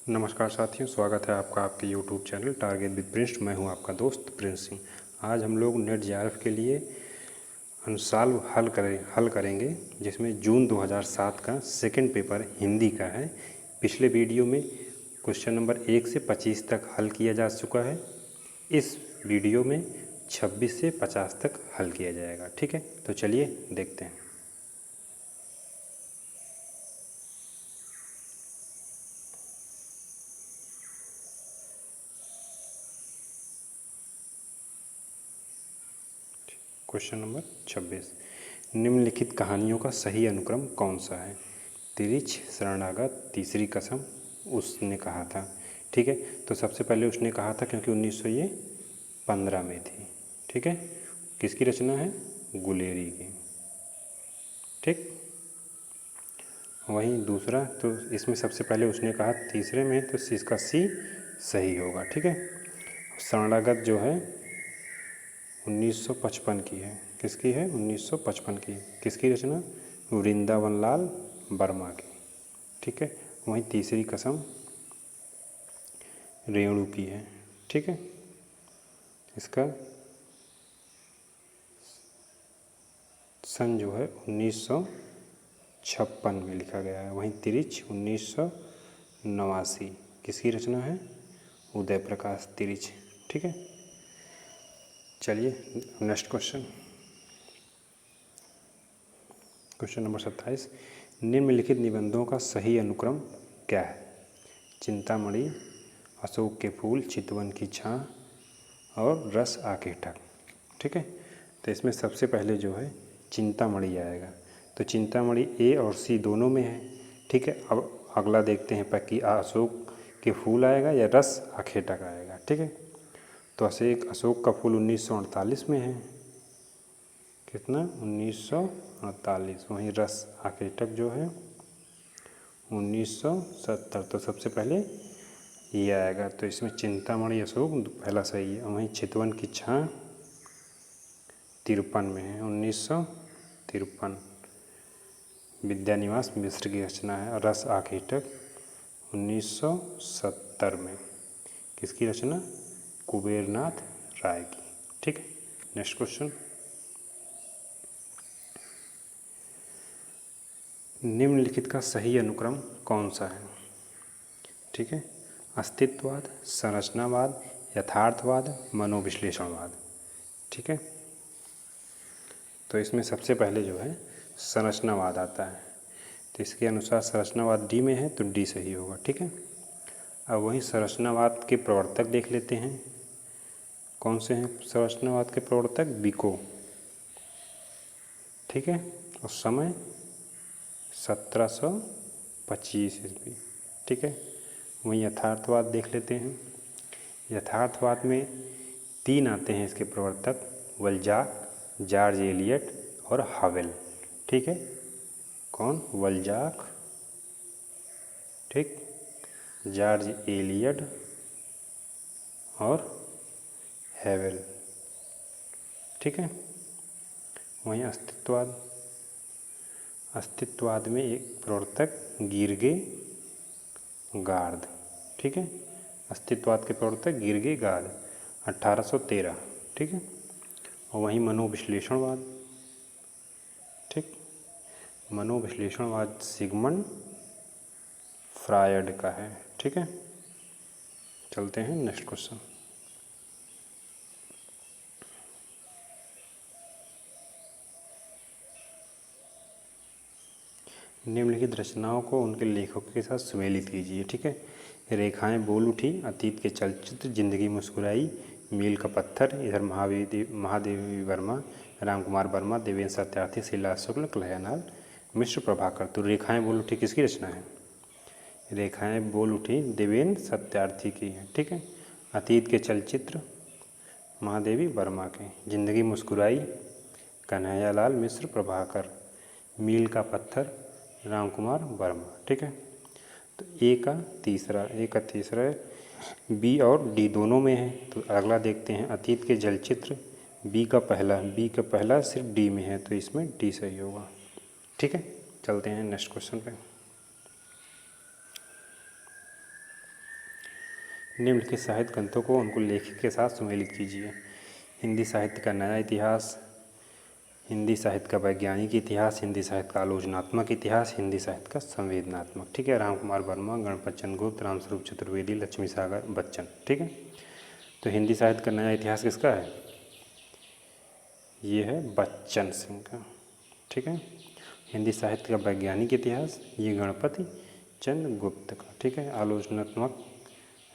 नमस्कार साथियों, स्वागत है आपका आपके YouTube channel target with Prince. मैं हूं आपका दोस्त प्रिंस सिंह। आज हम लोग नेट जेआरएफ के लिए अनुसाल हल करेंगे, जिसमें जून 2007 का सेकंड पेपर हिंदी का है। पिछले वीडियो में क्वेश्चन नंबर 1 से 25 तक हल किया जा चुका है। इस वीडियो में 26 से 50 तक हल किया जाएगा। ठीक है, तो चलिए देखते हैं। क्वेश्चन नंबर 26, निम्नलिखित कहानियों का सही अनुक्रम कौन सा है? तिरिछ, शरणागत, तीसरी कसम, उसने कहा था। ठीक है, तो सबसे पहले उसने कहा था क्योंकि 1915 में थी। ठीक है, किसकी रचना है? गुलेरी की। ठीक, वहीं दूसरा, तो इसमें सबसे पहले उसने कहा तीसरे में, तो इसका सी सही होगा। ठीक है, शरणागत जो है 1955 की है। किसकी है? 1955 की। किसकी रचना? वृंदावन लाल वर्मा की। ठीक है, वहीं तीसरी कसम रेणु की है। ठीक है, इसका सन जो है 1956 में लिखा गया है। वहीं तिरिछ 1989। किसकी रचना है? उदय प्रकाश तिरिछ। ठीक है, चलिए नेक्स्ट क्वेश्चन। क्वेश्चन नंबर 27, निम्नलिखित निबंधों का सही अनुक्रम क्या है? चिंतामणि, अशोक के फूल, चितवन की छाँ और रस आकेठक। ठीक है, तो इसमें सबसे पहले जो है चिंतामणि आएगा। तो चिंतामणि ए और सी दोनों में है। ठीक है, अब अगला देखते हैं कि अशोक के फूल आएगा या रस आकेठक आएगा। ठीक है, तो अशोक का फूल 1948 में है। कितना? 1948। वहीं रस आकेठक जो है 1970। तो सबसे पहले ये आएगा, तो इसमें चिंतामणि अशोक पहला सही है। वहीं चितवन की छाँ 53 में है, 1953। विद्यानिवास मिश्र की रचना है। और रस आकेठक 1970 में। किसकी रचना? कुबेरनाथ राय की। ठीक है, नेक्स्ट क्वेश्चन। निम्नलिखित का सही अनुक्रम कौन सा है? ठीक है, अस्तित्ववाद, संरचनावाद, यथार्थवाद, मनोविश्लेषणवाद। ठीक है, तो इसमें सबसे पहले जो है संरचनावाद आता है। तो इसके अनुसार संरचनावाद डी में है, तो डी सही होगा। ठीक है, अब वहीं संरचनावाद के प्रवर्तक देख लेते हैं। कौन से हैं संरचनावाद के प्रवर्तक? बिको। ठीक है, और समय 1725 ईस्वी। ठीक है, वहीं यथार्थवाद देख लेते हैं। यथार्थवाद में 3 आते हैं इसके प्रवर्तक, वल्जाक, जॉर्ज एलियट और हावेल। ठीक है, कौन? वल्जाक, ठीक, जॉर्ज एलियट और हैवेल। ठीक है, वहीं अस्तित्ववाद में एक प्रवर्तक गिरगे गार्द। ठीक है, अस्तित्ववाद के प्रवर्तक गिरगे गार्द 1813। ठीक है, और वहीं मनोविश्लेषणवाद, ठीक, मनोविश्लेषणवाद सिगमंड फ्रायड का है। ठीक है, चलते हैं नेक्स्ट क्वेश्चन। निम्नलिखित रचनाओं को उनके लेखकों के साथ सुमेलित कीजिए। ठीक है, रेखाएं बोल उठी, अतीत के चलचित्र, जिंदगी मुस्कुराई, मील का पत्थर, इधर महादेवी वर्मा, रामकुमार वर्मा, देवेंद्र सत्यार्थी, शीला शुक्ल, कन्हैयालाल मिश्र, प्रभाकर। तो रेखाएं बोल उठी किसकी रचना है? रेखाएं बोल उठी देवेंद्र सत्यार्थी की है। ठीक है, अतीत के चलचित्र महादेवी वर्मा के, जिंदगी मुस्कुराई कन्हैयालाल मिश्र, प्रभाकर, मील का पत्थर रामकुमार वर्मा। ठीक है, तो ए का तीसरा बी और डी दोनों में है। तो अगला देखते हैं, अतीत के चलचित्र बी का पहला सिर्फ डी में है, तो इसमें डी सही होगा। ठीक है, चलते हैं नेक्स्ट क्वेश्चन पे। निम्नलिखित साहित्य ग्रंथों को उनको लेखक के साथ सुमेलित कीजिए। हिंदी साहित्य का नया इतिहास, हिंदी साहित्य का वैज्ञानिक इतिहास, हिंदी साहित्य का आलोचनात्मक इतिहास, हिंदी साहित्य का संवेदनात्मक। ठीक है, राम कुमार वर्मा, गणपत चंद्र गुप्त, रामस्वरूप चतुर्वेदी, लक्ष्मी सागर बच्चन। ठीक है, तो हिंदी साहित्य का नया इतिहास किसका है? ये है बच्चन सिंह का। ठीक है, हिंदी साहित्य का वैज्ञानिक इतिहास ये गणपति चंद्र गुप्त का। ठीक है, आलोचनात्मक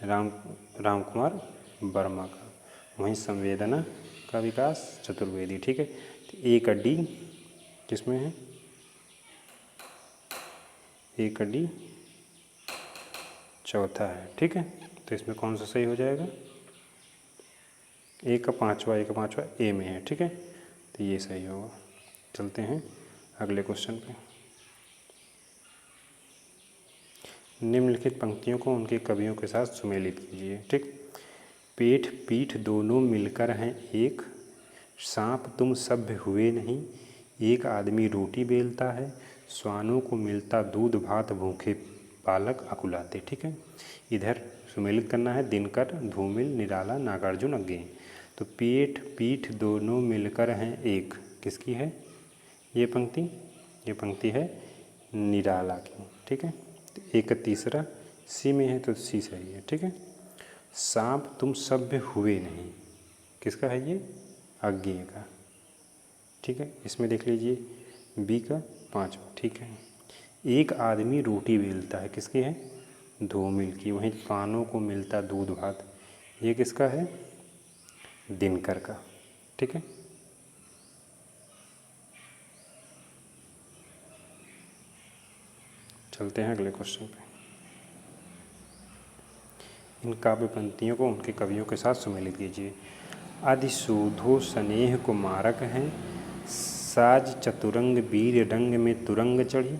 राम कुमार वर्मा का। वहीं संवेदना का विकास चतुर्वेदी। ठीक है, तो ए का डी किसमें है? ए का डी चौथा है। ठीक है, तो इसमें कौन सा सही हो जाएगा? ए का पाँचवा ए में है। ठीक है, तो ये सही होगा। चलते हैं अगले क्वेश्चन पे। निम्नलिखित पंक्तियों को उनके कवियों के साथ सुमेलित कीजिए। ठीक, पेट पीठ दोनों मिलकर हैं एक, सांप तुम सभ्य हुए नहीं, एक आदमी रोटी बेलता है, श्वानों को मिलता दूध भात भूखे बालक अकुलाते। ठीक है, इधर सुमेलित करना है दिनकर, धूमिल, निराला, नागार्जुन, अज्ञेय। तो पेट पीठ दोनों मिलकर हैं एक, किसकी है ये पंक्ति? ये पंक्ति है निराला की। ठीक है, तो एक का तीसरा सी में है, तो सी सही है। ठीक है, सांप तुम सभ्य हुए नहीं, किसका है ये? अज्ञेय का। ठीक है, इसमें देख लीजिए बी का पाँचवा। ठीक है, एक आदमी रोटी बेलता है, किसकी है? धूमिल की। वहीं कानों को मिलता दूध भात, ये किसका है? दिनकर का। ठीक है, चलते हैं अगले क्वेश्चन पे। इन काव्य पंक्तियों को उनके कवियों के साथ सुमेलित कीजिए। अधिशोधो स्नेह को मारक हैं, साज चतुरंग वीर रंग में तुरंग चढ़ी,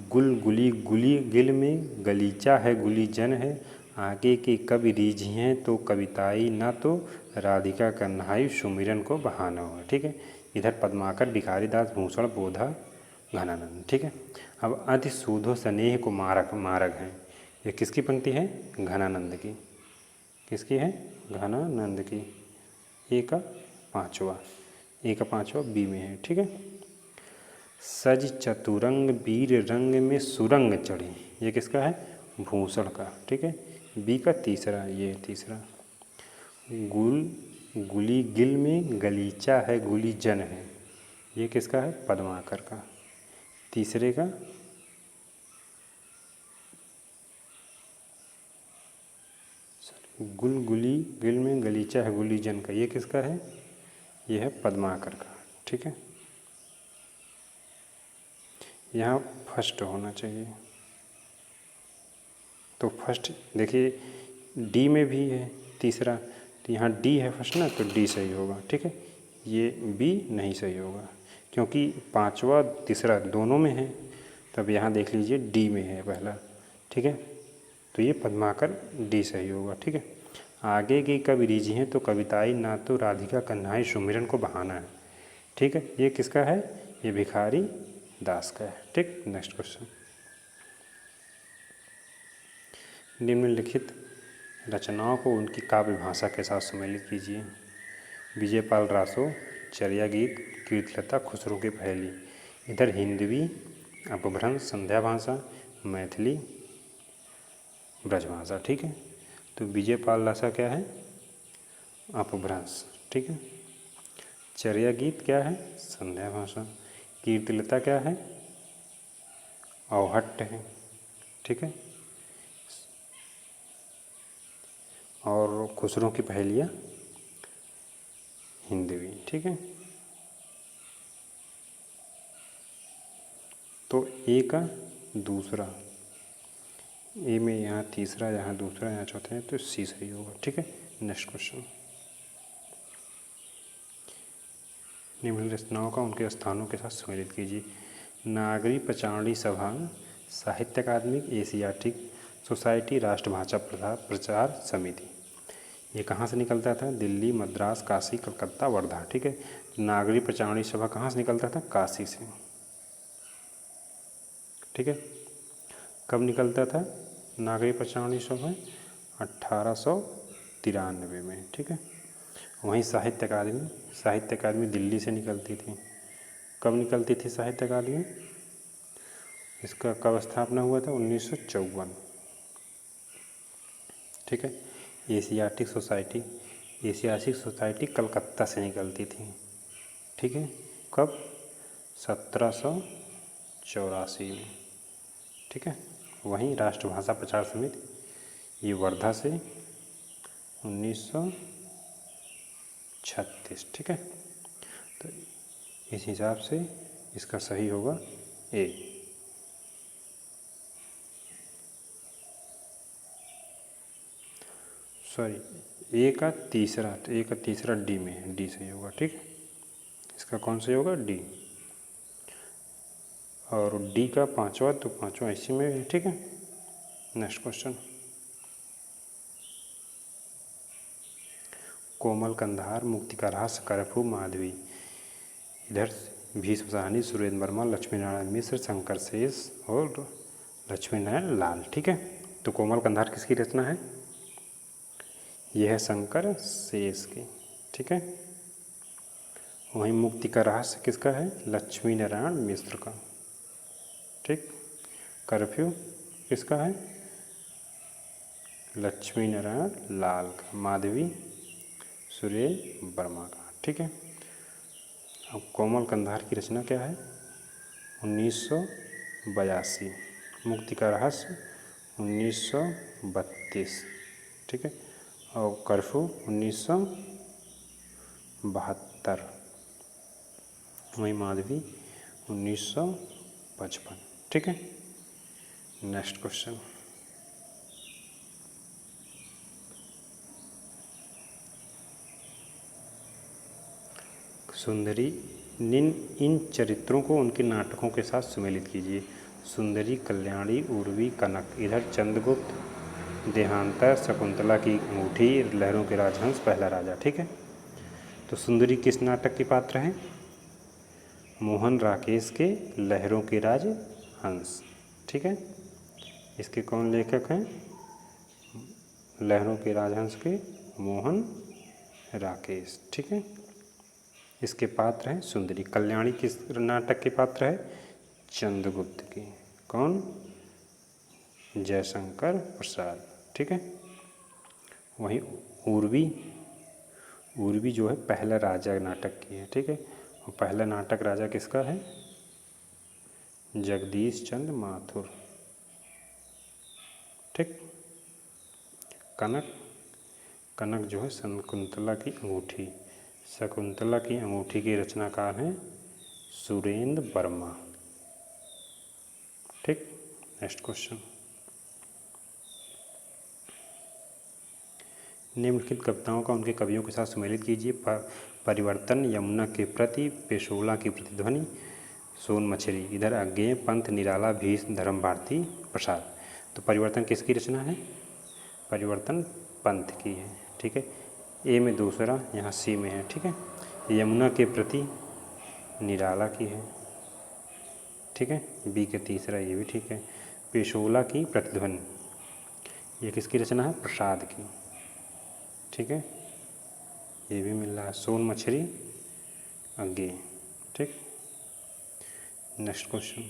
गुल गुली गुली गिल में गलीचा है गुली जन है, आगे के कवि रीझी हैं तो कविताई ना तो राधिका कन्हाई सुमिरन को बहाना हुआ। ठीक है, इधर पद्माकर, भिखारी दास, भूषण, बोधा, घनानंद। ठीक है, अब अधिशोधो स्नेह को मारक हैं, ये किसकी पंक्ति है? घनानंद की। किसकी है? घनानंद की। ए का पाँचवा बी में है। ठीक है, सज चतुरंग वीर रंग में सुरंग चढ़ी, ये किसका है? भूषण का। ठीक है, बी का तीसरा, ये तीसरा। गुली गिल में गलीचा है गुली जन है, ये किसका है? पद्माकर का। तीसरे का गुली गिल में गलीचा है गुली जन का, ये किसका है? ये है पद्माकर का। ठीक है, यहाँ फर्स्ट होना चाहिए, तो फर्स्ट देखिए डी में भी है तीसरा, तो यहाँ डी है फर्स्ट ना, तो डी सही होगा। ठीक है, ये बी नहीं सही होगा क्योंकि पांचवा तीसरा दोनों में है, तब यहाँ देख लीजिए डी में है पहला। ठीक है, तो ये पद्माकर डी सही होगा। ठीक है, आगे की कवि रीझी हैं तो कविताई ना तो राधिका कन्हाई सुमिरन को बहाना है। ठीक है, ये किसका है? ये भिखारी दास का है। ठीक, नेक्स्ट क्वेश्चन। निम्नलिखित रचनाओं को उनकी काव्य भाषा के साथ सम्मिलित कीजिए। विजयपाल रासो, चर्या गीत, कीर्तिलता, खुसरो की पहेली। इधर हिंदवी, अपभ्रंश, संध्या भाषा, मैथिली, ब्रजभाषा। ठीक है, तो विजयपाल रासा क्या है? अपभ्रंश। ठीक है, चर्या गीत क्या है? संध्या भाषा। कीर्तिलता क्या है? औहट्य है। ठीक है, और खुसरो की पहेलियाँ हिंदवी। ठीक है, तो ए का दूसरा, ए में यहाँ तीसरा, यहाँ दूसरा, यहाँ चौथा है, तो सी सही होगा। ठीक है, नेक्स्ट क्वेश्चन। निम्न रचनाओं का उनके स्थानों के साथ सम्मिलित कीजिए। नागरी पचारणी सभा, साहित्य अकादमी, एशियाटिक सोसाइटी, राष्ट्रभाषा प्रचार समिति। ये कहाँ से निकलता था? दिल्ली, मद्रास, काशी, कलकत्ता, वर्धा। ठीक है, नागरी पचारणी सभा कहाँ से निकलता था? काशी से। ठीक है, कब निकलता था नागरी पचारणी सभा? 1893 में, ठीक है। वहीं साहित्य अकादमी दिल्ली से निकलती थी। कब निकलती थी साहित्य अकादमी? इसका कब स्थापना हुआ था? 1954, ठीक है। एशियाटिक सोसाइटी कलकत्ता से निकलती थी, ठीक है। कब? 1784 में, ठीक है। वहीं राष्ट्रभाषा प्रचार समिति ये वर्धा से 1936, ठीक है। तो इस हिसाब से इसका सही होगा ए। सॉरी, ए का तीसरा डी में है, डी सही होगा, ठीक है। इसका कौन सही होगा? डी। और डी का पांचवा, तो पांचवा इसी में है, ठीक है। नेक्स्ट क्वेश्चन, कोमल कंधार, मुक्तिका रास, करफू, माधवी। इधर भीष्म साहनी, सुरेंद्र वर्मा, लक्ष्मी नारायण मिश्र, शंकर शेष और लक्ष्मी नारायण लाल, ठीक है। तो कोमल कंधार किसकी रचना है? यह है शंकर शेष की, ठीक है। वहीं मुक्ति का रहस्य किसका है? लक्ष्मी नारायण मिश्र का, ठीक। कर्फ्यू किसका है? लक्ष्मी नारायण लाल का। माधवी सुरेंद्र वर्मा का, ठीक है। अब कोमल कंधार की रचना क्या है? 1982। मुक्ति का रहस्य 1932, ठीक है। और कर्फ्यू 1972। वहीं माधवी 1955, ठीक है। नेक्स्ट क्वेश्चन, सुंदरी। इन चरित्रों को उनके नाटकों के साथ सुमेलित कीजिए। सुंदरी, कल्याणी, उर्वी, कनक। इधर चंद्रगुप्त, देहांतर, शकुंतला की अंगूठी, लहरों के राजहंस, पहला राजा, ठीक है। तो सुंदरी किस नाटक के पात्र हैं? मोहन राकेश के लहरों के राजहंस, ठीक है। इसके कौन लेखक हैं? लहरों के राजहंस के मोहन राकेश, ठीक है। इसके पात्र हैं सुंदरी। कल्याणी किस नाटक के पात्र है? चंद्रगुप्त की। कौन? जयशंकर प्रसाद, ठीक है। वहीं उर्वी जो है पहला राजा नाटक की है, ठीक है। और पहला नाटक राजा किसका है? जगदीश चंद्र माथुर, ठीक। कनक जो है शकुंतला की अंगूठी। शकुंतला की अंगूठी के रचनाकार हैं सुरेंद्र वर्मा, ठीक। नेक्स्ट क्वेश्चन, निम्नलिखित कविताओं का उनके कवियों के साथ सुमेलित कीजिए। परिवर्तन, यमुना के प्रति, पेशोला की प्रतिध्वनि, सोन मछली। इधर अज्ञेय, पंथ, निराला, भीष्म, धर्म भारती, प्रसाद। तो परिवर्तन किसकी रचना है? परिवर्तन पंथ की है, ठीक है। ए में दूसरा, यहाँ सी में है, ठीक है। यमुना के प्रति निराला की है, ठीक है। बी के तीसरा, ये भी ठीक है। पेशोला की प्रतिध्वनि ये किसकी रचना है? प्रसाद की, ठीक है। ये भी मिल रहा है। सोन मछली अज्ञेय, ठीक। नेक्स्ट क्वेश्चन,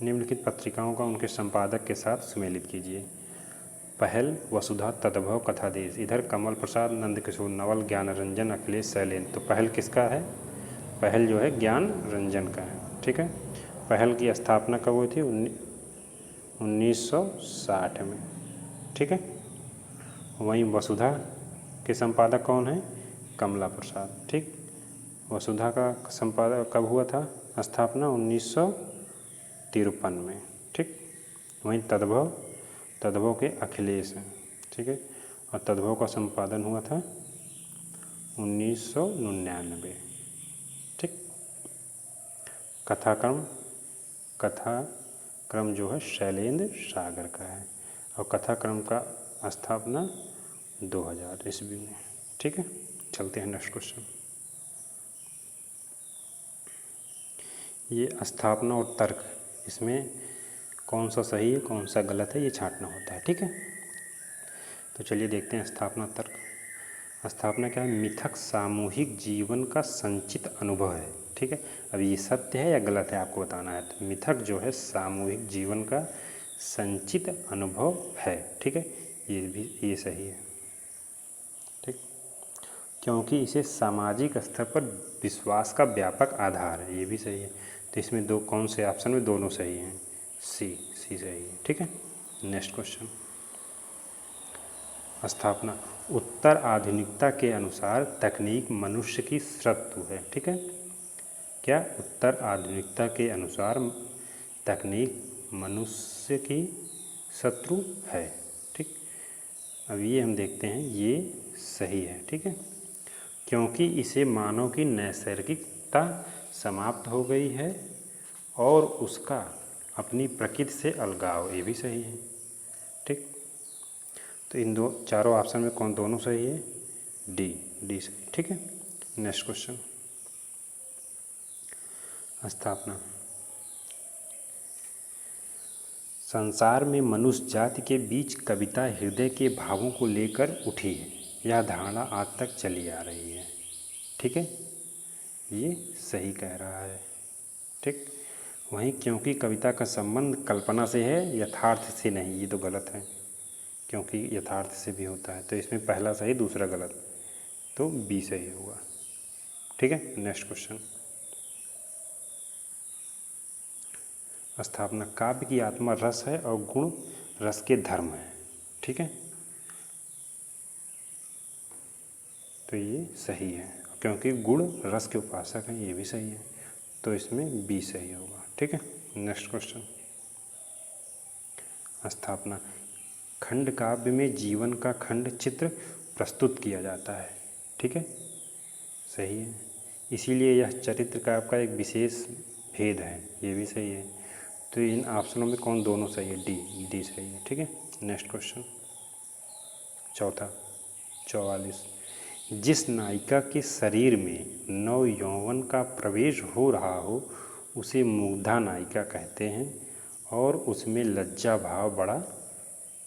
निम्नलिखित पत्रिकाओं का उनके संपादक के साथ सुमेलित कीजिए। पहल, वसुधा, तदभव, कथादेश। इधर कमल प्रसाद, नंदकिशोर, नवल, ज्ञान रंजन, अखिलेश, शैलेंद्र। तो पहल किसका है? पहल जो है ज्ञान रंजन का है, ठीक है। पहल की स्थापना कब हुई थी? 1960 में, ठीक है। वहीं वसुधा के संपादक कौन है? कमला प्रसाद, ठीक। वसुधा का संपादक कब हुआ था स्थापना? 1953 में, ठीक। वहीं तद्भव के अखिलेश हैं, ठीक है। और तद्भव का संपादन हुआ था 1999, ठीक। कथाक्रम जो है शैलेंद्र सागर का है। और कथाक्रम का स्थापना 2000 ईस्वी में, ठीक है। चलते हैं नेक्स्ट क्वेश्चन, ये स्थापना और तर्क, इसमें कौन सा सही है कौन सा गलत है ये छांटना होता है, ठीक है। तो चलिए देखते हैं स्थापना तर्क। स्थापना क्या है? मिथक सामूहिक जीवन का संचित अनुभव है, ठीक है। अब ये सत्य है या गलत है आपको बताना है। तो मिथक जो है सामूहिक जीवन का संचित अनुभव है, ठीक है, ये सही है, ठीक, क्योंकि इसे सामाजिक स्तर पर विश्वास का व्यापक आधार है, ये भी सही है। तो इसमें दो कौन से ऑप्शन में दोनों सही हैं, सी सही है, ठीक है। Next question. स्थापना उत्तर आधुनिकता के अनुसार तकनीक मनुष्य की शत्रु है, ठीक है। क्या? उत्तर आधुनिकता के अनुसार तकनीक मनुष्य की शत्रु है, ठीक। अब ये हम देखते हैं ये सही है, ठीक है, क्योंकि इसे मानव की नैसर्गिकता समाप्त हो गई है और उसका अपनी प्रकृति से अलगाव, ये भी सही है, ठीक। तो इन चारों ऑप्शन में कौन दोनों सही है? डी सही, ठीक है। Next question. स्थापना संसार में मनुष्य जाति के बीच कविता हृदय के भावों को लेकर उठी है, यह धारणा आज तक चली आ रही है, ठीक है, ये सही कह रहा है, ठीक। वहीं क्योंकि कविता का संबंध कल्पना से है यथार्थ से नहीं, ये तो गलत है, क्योंकि यथार्थ से भी होता है। तो इसमें पहला सही दूसरा गलत, तो बी सही होगा, ठीक है। Next question. स्थापना काव्य की आत्मा रस है और गुण रस के धर्म है, ठीक है, तो ये सही है, क्योंकि गुण रस के उपासक हैं, ये भी सही है, तो इसमें बी सही होगा, ठीक है। Next question. स्थापना खंड काव्य में जीवन का खंड चित्र प्रस्तुत किया जाता है, ठीक है, सही है, इसीलिए यह चरित्र काव्य का एक विशेष भेद है, ये भी सही है। तो इन ऑप्शनों में कौन दोनों सही है? डी सही है, ठीक है। नेक्स्ट क्वेश्चन चौथा 44। जिस नायिका के शरीर में नव यौवन का प्रवेश हो रहा हो उसे मुग्धा नायिका कहते हैं और उसमें लज्जा भाव बड़ा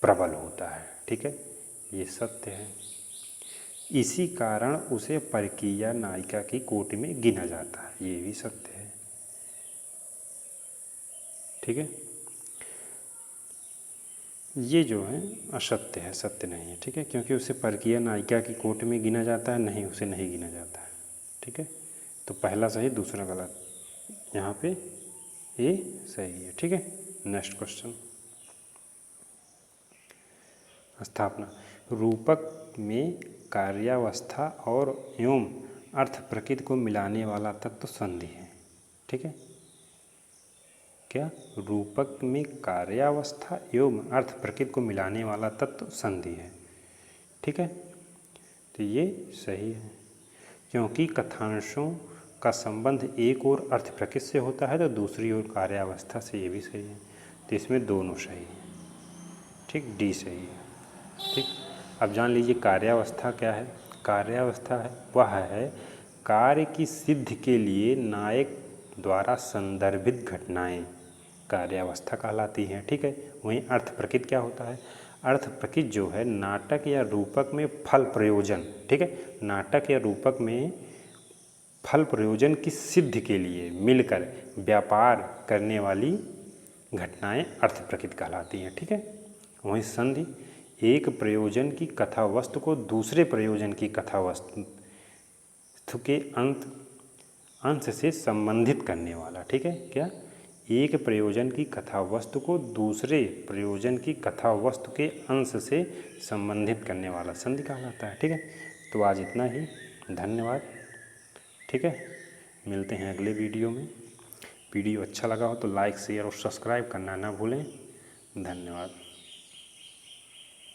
प्रबल होता है, ठीक है, ये सत्य है। इसी कारण उसे परकीया नायिका की कोटि में गिना जाता है, ये भी सत्य है, ठीक है। ये जो है असत्य है, सत्य नहीं है, ठीक है, क्योंकि उसे परकीय नायिका की कोट में गिना जाता है, नहीं उसे नहीं गिना जाता है, ठीक है। तो पहला सही दूसरा गलत, यहाँ पे ए सही है, ठीक है। Next question. स्थापना रूपक में कार्यावस्था और एवं अर्थ प्रकृति को मिलाने वाला तत्व संधि है, ठीक है। क्या? रूपक में कार्यावस्था एवं अर्थ प्रकृति को मिलाने वाला तत्व संधि है, ठीक है, तो ये सही है, क्योंकि कथांशों का संबंध एक ओर अर्थ प्रकृति से होता है तो दूसरी ओर कार्यावस्था से, ये भी सही है, तो इसमें दोनों सही है, ठीक, डी सही है, ठीक। अब जान लीजिए कार्यावस्था क्या है। कार्यावस्था है वह है कार्य की सिद्धि के लिए नायक द्वारा संदर्भित घटनाएं कार्यावस्था कहलाती हैं, ठीक है। वहीं अर्थ प्रकृति क्या होता है? अर्थ प्रकृति जो है नाटक या रूपक में फल प्रयोजन, ठीक है, नाटक या रूपक में फल प्रयोजन की सिद्धि के लिए मिलकर व्यापार करने वाली घटनाएं अर्थ प्रकृति कहलाती हैं, ठीक है। वहीं संधि एक प्रयोजन की कथा वस्तु को दूसरे प्रयोजन की कथा वस्तु के अंश से संबंधित करने वाला, ठीक है। क्या? एक प्रयोजन की कथा वस्तु को दूसरे प्रयोजन की कथा वस्तु के अंश से संबंधित करने वाला संधि कहलाता है, ठीक है। तो आज इतना ही, धन्यवाद, ठीक है। मिलते हैं अगले वीडियो में। वीडियो अच्छा लगा हो तो लाइक शेयर और सब्सक्राइब करना ना भूलें। धन्यवाद।